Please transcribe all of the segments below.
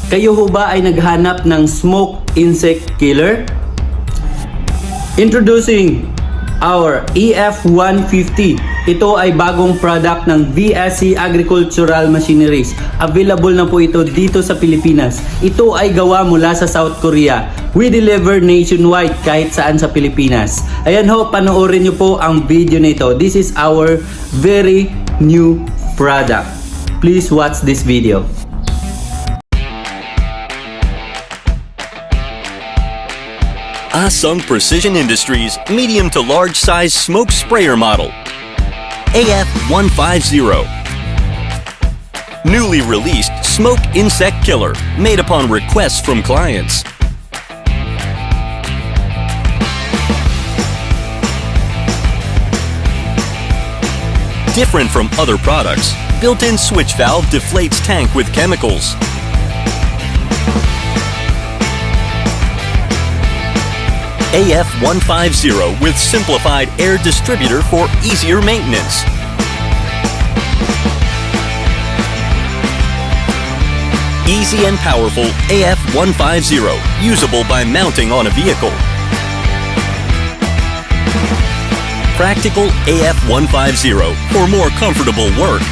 Kayo ho ba ay naghanap ng smoke insect killer? Introducing our EF150. Ito ay bagong product ng VSC Agricultural Machineries. Available na po ito dito sa Pilipinas. Ito ay gawa mula sa South Korea. We deliver nationwide kahit saan sa Pilipinas. Ayan ho, panoorin nyo po ang video na ito. This is our very new product. Please watch this video. Asung Precision Industries medium to large size smoke sprayer model AF150. Newly released smoke insect killer made upon requests from clients. Different from other products, built-in switch valve deflates tank with chemicals. AF150 with simplified air distributor for easier maintenance. Easy and powerful AF150, usable by mounting on a vehicle. Practical AF150 for more comfortable work.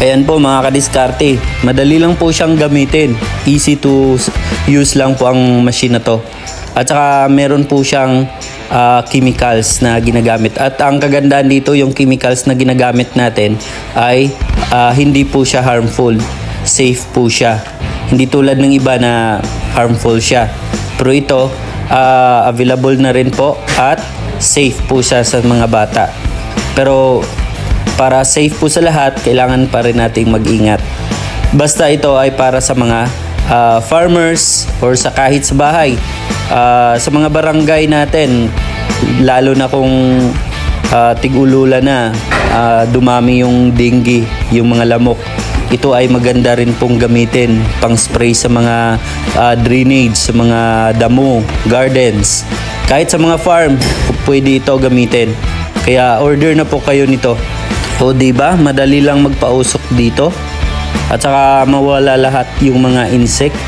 Ayan po mga kadiskarte, madali lang po siyang gamitin. Easy to use lang po ang machine na to. At saka meron po siyang chemicals na ginagamit. At ang kagandahan dito, yung chemicals na ginagamit natin ay hindi po siya harmful. Safe po siya. Hindi tulad ng iba na harmful siya. Pero ito, available na rin po at safe po siya sa mga bata. Pero para safe po sa lahat, kailangan pa rin nating mag-ingat. Basta ito ay para sa mga farmers or sa kahit sa bahay. Sa mga barangay natin, lalo na kung tig-ulula na, dumami yung dengue, yung mga lamok. Ito ay maganda rin pong gamitin pang spray sa mga drainage, sa mga damo, gardens. Kahit sa mga farm, pwede ito gamitin. Kaya order na po kayo nito. O diba, madali lang magpausok dito. At saka mawala lahat yung mga insect.